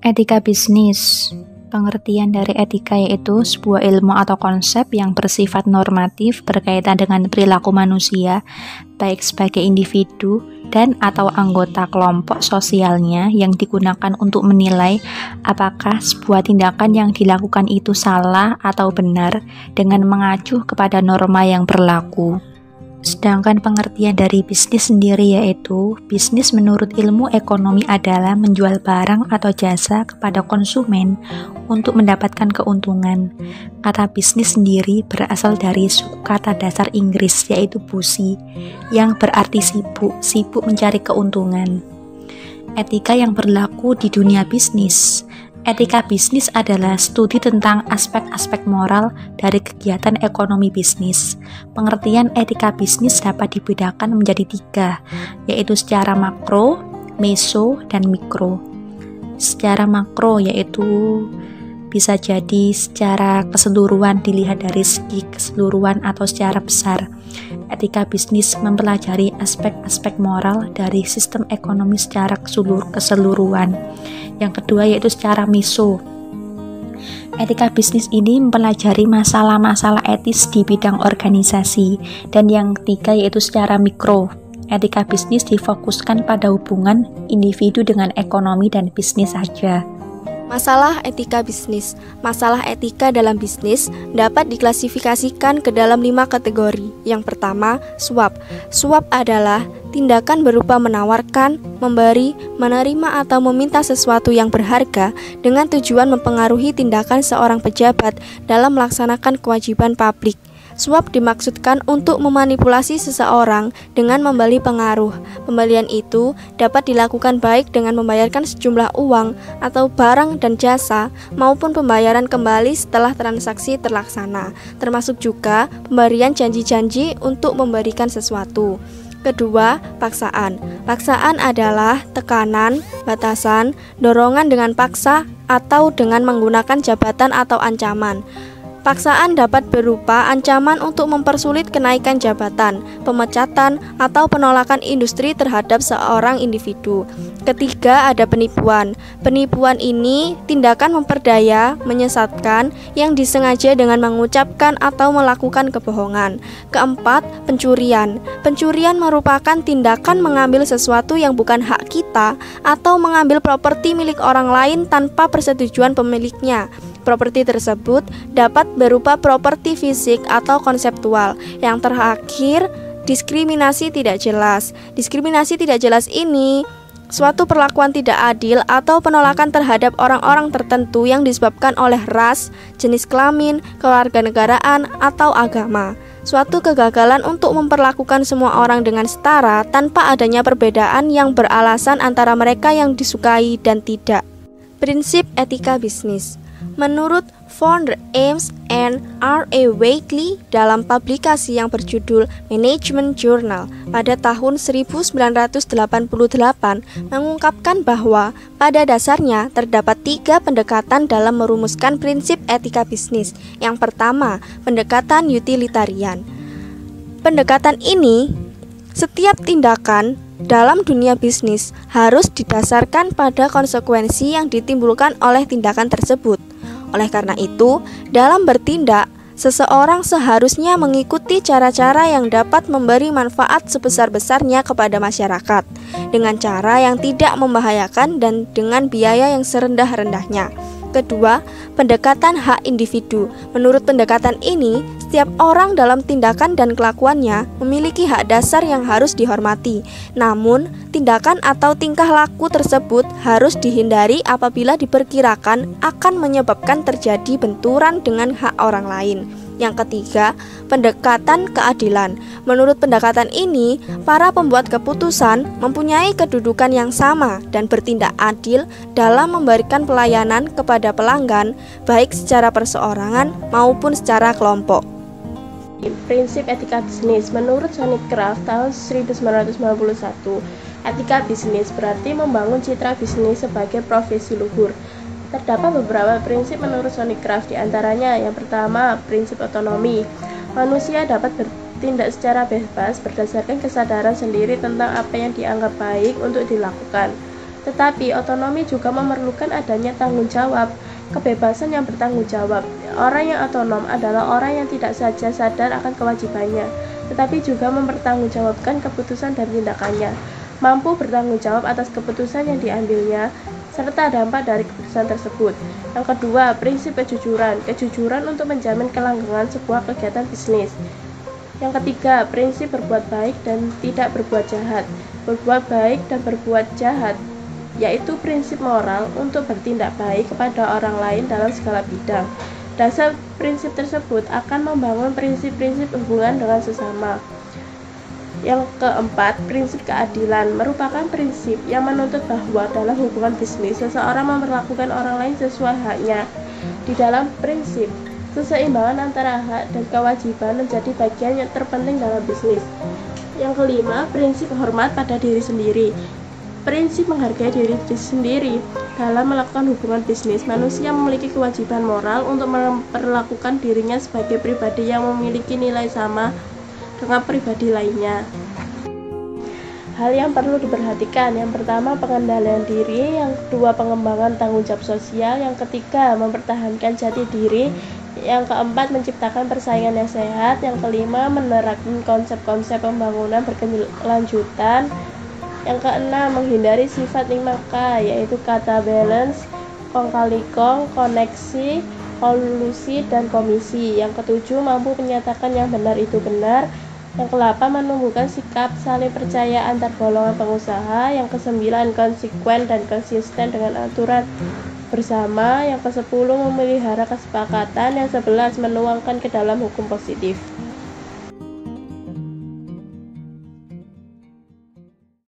Etika bisnis. Pengertian dari etika yaitu sebuah ilmu atau konsep yang bersifat normatif berkaitan dengan perilaku manusia, baik sebagai individu dan atau anggota kelompok sosialnya yang digunakan untuk menilai apakah sebuah tindakan yang dilakukan itu salah atau benar dengan mengacu kepada norma yang berlaku. Sedangkan pengertian dari bisnis sendiri yaitu, bisnis menurut ilmu ekonomi adalah menjual barang atau jasa kepada konsumen untuk mendapatkan keuntungan. Kata bisnis sendiri berasal dari suku kata dasar Inggris yaitu busi, yang berarti sibuk mencari keuntungan. Etika yang berlaku di dunia bisnis. Etika bisnis adalah studi tentang aspek-aspek moral dari kegiatan ekonomi bisnis. Pengertian etika bisnis dapat dibedakan menjadi 3, yaitu secara makro, meso, dan mikro. Secara makro yaitu bisa jadi secara keseluruhan, dilihat dari segi keseluruhan atau secara besar. Etika bisnis mempelajari aspek-aspek moral dari sistem ekonomi secara keseluruhan. Yang kedua yaitu secara meso. Etika bisnis ini mempelajari masalah-masalah etis di bidang organisasi. Dan yang ketiga yaitu secara mikro. Etika bisnis difokuskan pada hubungan individu dengan ekonomi dan bisnis saja. Masalah etika bisnis. Masalah etika dalam bisnis dapat diklasifikasikan ke dalam 5 kategori. Yang pertama, suap. Suap adalah tindakan berupa menawarkan, memberi, menerima atau meminta sesuatu yang berharga dengan tujuan mempengaruhi tindakan seorang pejabat dalam melaksanakan kewajiban publik. Suap dimaksudkan untuk memanipulasi seseorang dengan membeli pengaruh. Pembelian itu dapat dilakukan baik dengan membayarkan sejumlah uang atau barang dan jasa maupun pembayaran kembali setelah transaksi terlaksana, termasuk juga pemberian janji-janji untuk memberikan sesuatu. Kedua, paksaan. Paksaan adalah tekanan, batasan, dorongan dengan paksa atau dengan menggunakan jabatan atau ancaman. Paksaan dapat berupa ancaman untuk mempersulit kenaikan jabatan, pemecatan, atau penolakan industri terhadap seorang individu. Ketiga, ada penipuan. Penipuan ini tindakan memperdaya, menyesatkan, yang disengaja dengan mengucapkan atau melakukan kebohongan. Keempat, pencurian. Pencurian merupakan tindakan mengambil sesuatu yang bukan hak kita atau mengambil properti milik orang lain tanpa persetujuan pemiliknya. Properti tersebut dapat berupa properti fisik atau konseptual. Yang terakhir, diskriminasi tidak jelas. Diskriminasi tidak jelas ini suatu perlakuan tidak adil atau penolakan terhadap orang-orang tertentu yang disebabkan oleh ras, jenis kelamin, kewarganegaraan, atau agama. Suatu kegagalan untuk memperlakukan semua orang dengan setara tanpa adanya perbedaan yang beralasan antara mereka yang disukai dan tidak. Prinsip etika bisnis. Menurut founder Ames and R.A. Wakely dalam publikasi yang berjudul Management Journal pada tahun 1988 mengungkapkan bahwa pada dasarnya terdapat 3 pendekatan dalam merumuskan prinsip etika bisnis. Yang pertama, pendekatan utilitarian. Pendekatan ini, setiap tindakan dalam dunia bisnis harus didasarkan pada konsekuensi yang ditimbulkan oleh tindakan tersebut. Oleh karena itu, dalam bertindak, seseorang seharusnya mengikuti cara-cara yang dapat memberi manfaat sebesar-besarnya kepada masyarakat, dengan cara yang tidak membahayakan dan dengan biaya yang serendah-rendahnya. Kedua, pendekatan hak individu. Menurut pendekatan ini, setiap orang dalam tindakan dan kelakuannya memiliki hak dasar yang harus dihormati. Namun, tindakan atau tingkah laku tersebut harus dihindari apabila diperkirakan akan menyebabkan terjadi benturan dengan hak orang lain. Yang ketiga, pendekatan keadilan. Menurut pendekatan ini, para pembuat keputusan mempunyai kedudukan yang sama dan bertindak adil dalam memberikan pelayanan kepada pelanggan, baik secara perseorangan maupun secara kelompok. Prinsip etika bisnis. Menurut Sonny Kraft tahun 1991, etika bisnis berarti membangun citra bisnis sebagai profesi luhur. Terdapat beberapa prinsip menurut Sonny Kraft, diantaranya yang pertama, prinsip otonomi. Manusia dapat bertindak secara bebas berdasarkan kesadaran sendiri tentang apa yang dianggap baik untuk dilakukan. Tetapi otonomi juga memerlukan adanya tanggung jawab, kebebasan yang bertanggung jawab. Orang yang otonom adalah orang yang tidak saja sadar akan kewajibannya, tetapi juga mempertanggungjawabkan keputusan dan tindakannya, mampu bertanggung jawab atas keputusan yang diambilnya, serta dampak dari keputusan tersebut. Yang kedua, prinsip kejujuran. Kejujuran untuk menjamin kelanggengan sebuah kegiatan bisnis. Yang ketiga, prinsip berbuat baik dan tidak berbuat jahat. Berbuat baik dan berbuat jahat, yaitu prinsip moral untuk bertindak baik kepada orang lain dalam segala bidang. Dasar prinsip tersebut akan membangun prinsip-prinsip hubungan dengan sesama. Yang keempat, prinsip keadilan merupakan prinsip yang menuntut bahwa dalam hubungan bisnis, seseorang memperlakukan orang lain sesuai haknya. Di dalam prinsip, keseimbangan antara hak dan kewajiban menjadi bagian yang terpenting dalam bisnis. Yang kelima, prinsip hormat pada diri sendiri. Prinsip menghargai diri sendiri. Dalam melakukan hubungan bisnis, manusia memiliki kewajiban moral untuk memperlakukan dirinya sebagai pribadi yang memiliki nilai sama dengan pribadi lainnya. Hal yang perlu diperhatikan, yang pertama pengendalian diri, yang kedua pengembangan tanggung jawab sosial, yang ketiga mempertahankan jati diri, yang keempat menciptakan persaingan yang sehat, yang kelima menerapkan konsep-konsep pembangunan berkelanjutan, yang keenam menghindari sifat 5K, yaitu kata balance, kong kali kong, koneksi, kolusi, dan komisi. Yang ketujuh mampu menyatakan yang benar itu benar. Yang ke-8 menumbuhkan sikap saling percaya antar golongan pengusaha. Yang ke-9 konsekuen dan konsisten dengan aturan bersama. Yang ke-10 memelihara kesepakatan. Yang 11 menuangkan ke dalam hukum positif.